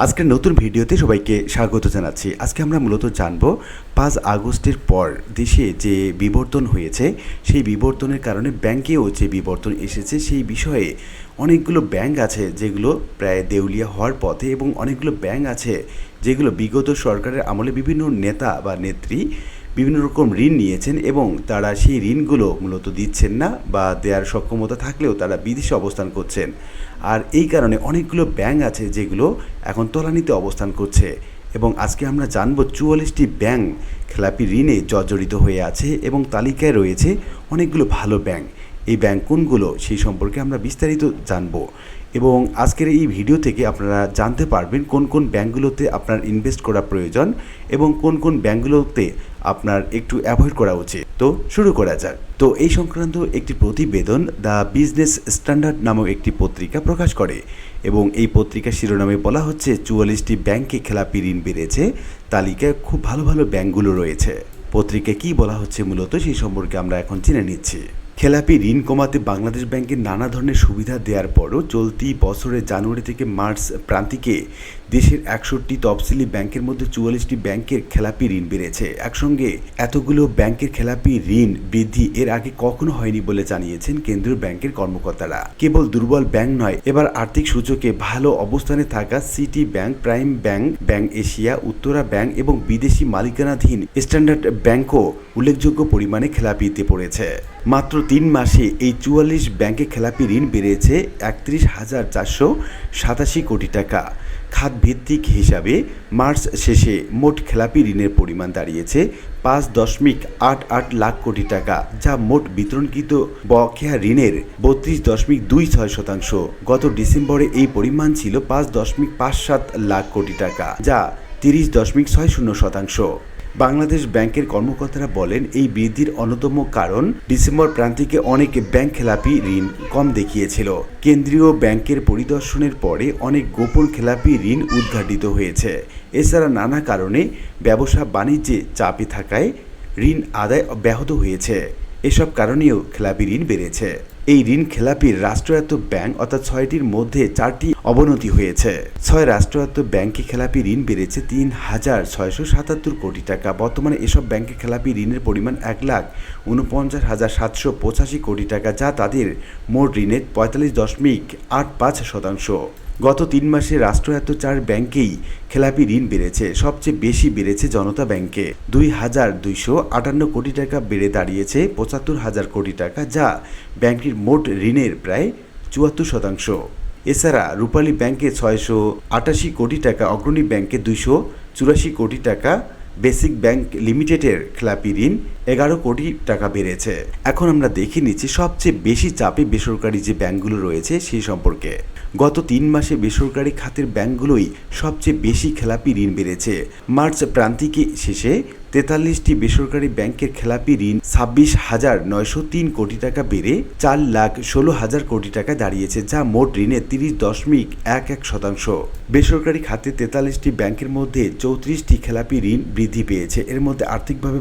আজকের নতুন ভিডিওতে সবাইকে স্বাগত জানাচ্ছি। আজকে আমরা মূলত জানবো 5 আগস্টের পর দেশে যে বিবর্তন হয়েছে সেই বিবর্তনের কারণে ব্যাংকেও যে বিবর্তন এসেছে সেই বিষয়ে। অনেকগুলো ব্যাংক আছে যেগুলো প্রায় দেউলিয়া হওয়ার পথে এবং অনেকগুলো ব্যাংক আছে যেগুলো বিগত সরকারের আমলে বিভিন্ন নেতা বা নেত্রী বিভিন্ন রকম ঋণ নিয়েছেন এবং তারা সেই ঋণগুলো মূলত দিচ্ছেন না বা দেওয়ার সক্ষমতা থাকলেও তারা বিদেশে অবস্থান করছেন। আর এই কারণে অনেকগুলো ব্যাংক আছে যেগুলো এখন তলানিতে অবস্থান করছে এবং আজকে আমরা জানব 44টি ব্যাংক খেলাপি ঋণে জর্জরিত হয়ে আছে এবং তালিকায় রয়েছে অনেকগুলো ভালো ব্যাংক। এই ব্যাংক কোনগুলো সেই সম্পর্কে আমরা বিস্তারিত জানব এবং আজকের এই ভিডিও থেকে আপনারা জানতে পারবেন কোন কোন ব্যাংকগুলোতে আপনার ইনভেস্ট করা প্রয়োজন এবং কোন কোন ব্যাংকগুলোতে আপনার একটু অ্যাভয়েড করা উচিত। তো শুরু করা যাক। তো এই সংক্রান্ত একটি প্রতিবেদন দ্য বিজনেস স্ট্যান্ডার্ড নামক একটি পত্রিকা প্রকাশ করে এবং এই পত্রিকার শিরোনামে বলা হচ্ছে 44টি ব্যাংকে খেলাপি ঋণ বেড়েছে, তালিকায় খুব ভালো ভালো ব্যাংকগুলো রয়েছে। পত্রিকায় কী বলা হচ্ছে মূলত সেই সম্পর্কে আমরা এখন জেনে নিচ্ছি। খেলাপি ঋণ কমাতে বাংলাদেশ ব্যাংকের নানা ধরনের সুবিধা দেওয়ার পরও চলতি বছরের জানুয়ারি থেকে মার্চ প্রান্তিকে দেশের 61টি তফসিলি ব্যাংকের মধ্যে 44টি ব্যাংকের খেলাপি ঋণ বেড়েছে। একসঙ্গে এতগুলো ব্যাংকের খেলাপি ঋণ বৃদ্ধি এর আগে কখনো হয়নি বলে জানিয়েছেন কেন্দ্রীয় ব্যাংকের কর্মকর্তারা। কেবল দুর্বল ব্যাংক নয়, এবার আর্থিক সূচকে ভালো অবস্থানে থাকা city bank, prime bank, bank Asia, Uttara bank এবং বিদেশি মালিকানাধীন স্ট্যান্ডার্ড ব্যাংকও উল্লেখযোগ্য পরিমাণে খেলাপিতে পড়েছে। মাত্র 3 মাসে এই 44 ব্যাংকে খেলাপি ঋণ বেড়েছে 31,487 কোটি টাকা। খাতভিত্তিক হিসাবে মার্চ শেষে মোট খেলাপি ঋণের পরিমাণ দাঁড়িয়েছে 5.88 লাখ কোটি টাকা, যা মোট বিতরণকৃত বকেয়া ঋণের 32.26%। গত ডিসেম্বরে এই পরিমাণ ছিল 5.57 লাখ কোটি টাকা, যা 30.60%। বাংলাদেশ ব্যাংকের কর্মকর্তারা বলেন, এই বৃদ্ধির অন্যতম কারণ ডিসেম্বর প্রান্তিকে অনেক ব্যাংক খেলাপি ঋণ কম দেখিয়েছিল। কেন্দ্রীয় ব্যাংকের পরিদর্শনের পরে অনেক গোপন খেলাপি ঋণ উদ্ঘাটিত হয়েছে। এছাড়া নানা কারণে ব্যবসা বাণিজ্যে চাপে থাকায় ঋণ আদায় ব্যাহত হয়েছে। এসব কারণেও খেলাপি ঋণ বেড়েছে। এই ঋণ খেলাপির রাষ্ট্রায়ত্ত ব্যাংক অর্থাৎ 6টির মধ্যে 4টি অবনতি হয়েছে। 6 রাষ্ট্রায়ত্ত ব্যাংকে খেলাপি ঋণ বেড়েছে 3,677 কোটি টাকা। বর্তমানে এসব ব্যাংকে খেলাপি ঋণের পরিমাণ 1,49,785 কোটি টাকা, যা তাদের মোট ঋণের 45.85%। গত 3 মাসে রাষ্ট্রায়ত্ত 4 ব্যাংকেই খেলাপি ঋণ বেড়েছে। সবচেয়ে বেশি বেড়েছে জনতা ব্যাংকে 2,258 কোটি টাকা, বেড়ে দাঁড়িয়েছে 75,000 কোটি টাকা, যা ব্যাংকটির মোট ঋণের প্রায় 74%। এছাড়া রূপালী ব্যাংকে 688 কোটি টাকা, অগ্রণী ব্যাংকে 284 কোটি টাকা, বেসিক ব্যাংক লিমিটেডের খেলাপি ঋণ 11 কোটি টাকা বেড়েছে। এখন আমরা দেখে নিচ্ছি সবচেয়ে বেশি চাপে বেসরকারি যে ব্যাংকগুলো রয়েছে সেই সম্পর্কে। গত 3 মাসে বেসরকারি খাতের ব্যাংকগুলোই সবচেয়ে বেশি খেলাপি ঋণ বেড়েছে। মার্চ প্রান্তিকে শেষে 43টি বেসরকারি ব্যাংকের খেলাপি ঋণ 26,903 কোটি টাকা বেড়ে 4,16,000 কোটি টাকা দাঁড়িয়েছে, যা মোট ঋণের 30.11%। বেসরকারি খাতে 43টি ব্যাংকের মধ্যে 34টি খেলাপি ঋণ বৃদ্ধি পেয়েছে। এর মধ্যে আর্থিকভাবে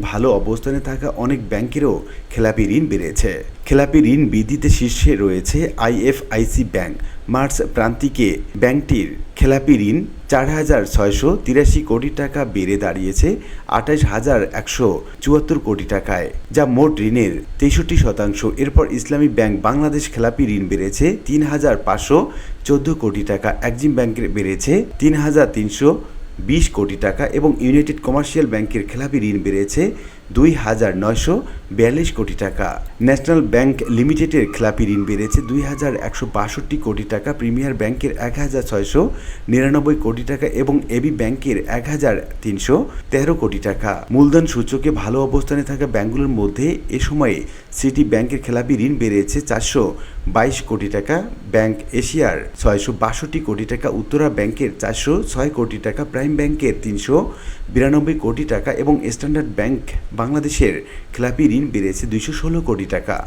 ভালো অবস্থানে থাকা অনেক ব্যাংকেরও খেলাপি ঋণ বেড়েছে। খেলাপি ঋণ বৃদ্ধিতে শীর্ষে রয়েছে আইএফআইসি ব্যাংক। মার্চ প্রান্তিকে ব্যাংকটির খেলাপি ঋণ 4,683 কোটি টাকা বেড়ে দাঁড়িয়েছে 28,174 কোটি টাকায়, যা মোট ঋণের 63%। এরপর ইসলামী ব্যাংক বাংলাদেশ খেলাপি ঋণ বেড়েছে 3,514 কোটি টাকা, এক্সিম ব্যাংকের বেড়েছে 3,320 কোটি টাকা এবং ইউনাইটেড কমার্শিয়াল ব্যাংকের খেলাপি ঋণ বেড়েছে 2,942 কোটি টাকা। ন্যাশনাল ব্যাংক লিমিটেডের খেলাপি ঋণ বেড়েছে 2,162 কোটি টাকা, প্রিমিয়ার ব্যাংকের 1,699 কোটি টাকা এবং এবি ব্যাংকের 1,313 কোটি টাকা। মূলধন সূচকে ভালো অবস্থানে থাকা ব্যাংকগুলোর মধ্যে এ সময়ে সিটি ব্যাংকের খেলাপি ঋণ বেড়েছে 422 কোটি টাকা, ব্যাংক এশিয়ার 662 কোটি টাকা, উত্তরা ব্যাংকের 406 কোটি টাকা, প্রাইম ব্যাংকের 392 কোটি টাকা এবং স্ট্যান্ডার্ড ব্যাংক বাংলাদেশের খেলাপি ঋণ বেড়েছে 216 কোটি টাকা।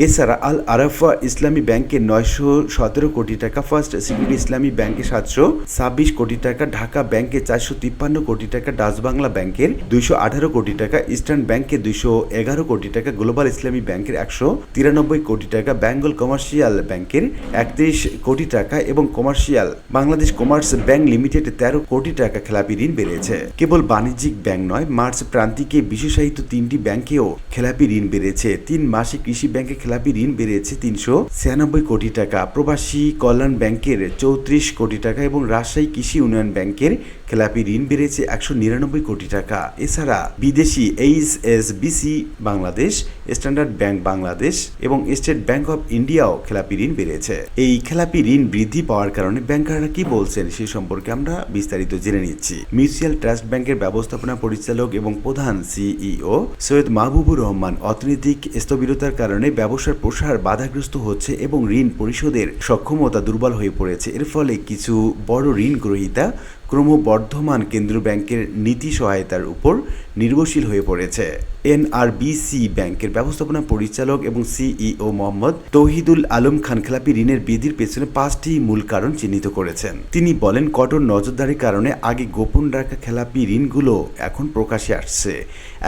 এছাড়া আল আরাফা ইসলামী ব্যাংকের 917 কোটি টাকা, ফার্স্ট সিকিউরিটি ইসলামী ব্যাংকে 726 কোটি টাকা, ঢাকা ব্যাংকে 453 কোটি টাকা, ডাচ বাংলা ব্যাংকের 218 কোটি টাকা, ইস্টার্ন ব্যাংকের 211 কোটি টাকা, গ্লোবাল ইসলামী ব্যাংকের 193 কোটি টাকা, বেঙ্গল কমার্শিয়াল ব্যাংকের 31 কোটি টাকা এবং commercial Bangladesh commerce bank limited 13 কোটি টাকা খেলাপি ঋণ বেড়েছে। কেবল বাণিজ্যিক ব্যাংক নয়, মার্চ প্রান্তিকে বিশেষায়িত 3টি ব্যাংকেও খেলাপি ঋণ বেড়েছে। 3 মাসে কৃষি ব্যাংকে খেলাপি ঋণ বেড়েছে 396 কোটি টাকা, প্রবাসী কল্যাণ ব্যাংকের 34 কোটি টাকা এবং রাজশাহী কৃষি উন্নয়ন ব্যাংকের খেলাপি ঋণ বেড়েছে 199 কোটি টাকা। এছাড়া বিদেশি HSBC Bangladesh, standard bank Bangladesh এবং স্টেট ব্যাংক অফ ইন্ডিয়াও খেলাপি ঋণ বেড়েছে। এই খেলাপি ঋণ বৃদ্ধি পাওয়ার কারণে ব্যাংকাররা কি বলছেন সে সম্পর্কে আমরা বিস্তারিত জেনে নিচ্ছি। মিউচুয়াল ট্রাস্ট ব্যাংকের ব্যবস্থাপনা পরিচালক এবং প্রধান সিইও সৈয়দ মাহবুবুর রহমান, অর্থনৈতিক স্থবিরতার কারণে ব্যবসার প্রসার বাধাগ্রস্ত হচ্ছে এবং ঋণ পরিশোধের সক্ষমতা দুর্বল হয়ে পড়েছে। এর ফলে কিছু বড় ঋণ গ্রহীতা ক্রমবর্ধমান কেন্দ্রীয় ব্যাংকের নীতি সহায়তার উপর নির্ভরশীল হয়ে পড়েছে। এনআরবিসি ব্যাংকের ব্যবস্থাপনা পরিচালক এবং সিইও মোহাম্মদ তৌহিদুল আলম খান খেলাপি ঋণের বৃদ্ধির পেছনে 5টি মূল কারণ চিহ্নিত করেছেন। তিনি বলেন, কঠোর নজরদারির কারণে আগে গোপন রাখা খেলাপি ঋণগুলো এখন প্রকাশ্যে আসছে।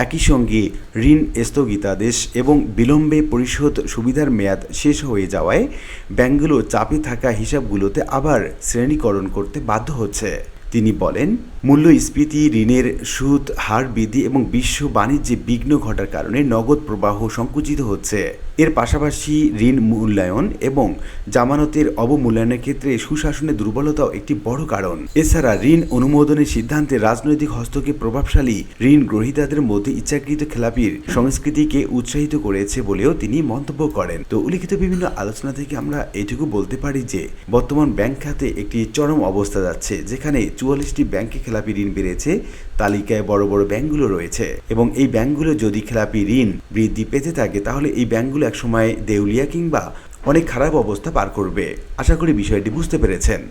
একই সঙ্গে ঋণ স্থগিতাদেশ এবং বিলম্বে পরিশোধ সুবিধার মেয়াদ শেষ হয়ে যাওয়ায় ব্যাংকগুলো চাপে থাকা হিসাবগুলোতে আবার শ্রেণীকরণ করতে বাধ্য হচ্ছে। তিনি বলেন, মূল্যস্ফীতি, ঋণের সুদ হার বৃদ্ধি এবং বিশ্ব বাণিজ্যে বিঘ্ন ঘটার কারণে নগদ প্রবাহ সংকুচিত হচ্ছে। এর পাশাপাশি ঋণ মূল্যায়ন এবং জামানতের অবমূল্যায়নের ক্ষেত্রে সুশাসনের দুর্বলতাও একটি বড় কারণ। এছাড়া ঋণ অনুমোদনের সিদ্ধান্তে রাজনৈতিক হস্তক্ষেপ প্রভাবশালী ঋণ গ্রহীতাদের মধ্যে ইচ্ছাকৃত খেলাপির সংস্কৃতিকে উৎসাহিত করেছে বলেও তিনি মন্তব্য করেন। তো উল্লিখিত বিভিন্ন আলোচনা থেকে আমরা এইটুকু বলতে পারি যে বর্তমান ব্যাংক খাতে একটি চরম অবস্থা যাচ্ছে, যেখানে 44টি ব্যাংকে খেলাপি ঋণ বেড়েছে। তালিকায় বড় বড় ব্যাংকগুলো রয়েছে এবং এই ব্যাংকগুলো যদি খেলাপি ঋণ বৃদ্ধি পেতে থাকে তাহলে এই ব্যাংকগুলো একসময় দেউলিয়া কিংবা অনেক খারাপ অবস্থা পার করবে। আশা করি বিষয়টি বুঝতে পেরেছেন।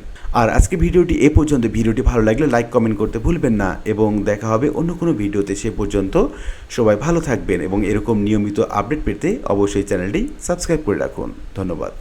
আর আজকে ভিডিওটি এ পর্যন্ত। ভিডিওটি ভালো লাগলে লাইক কমেন্ট করতে ভুলবেন না এবং দেখা হবে অন্য কোনো ভিডিওতে। সে পর্যন্ত সবাই ভালো থাকবেন এবং এরকম নিয়মিত আপডেট পেতে অবশ্যই চ্যানেলটি সাবস্ক্রাইব করে রাখুন। ধন্যবাদ।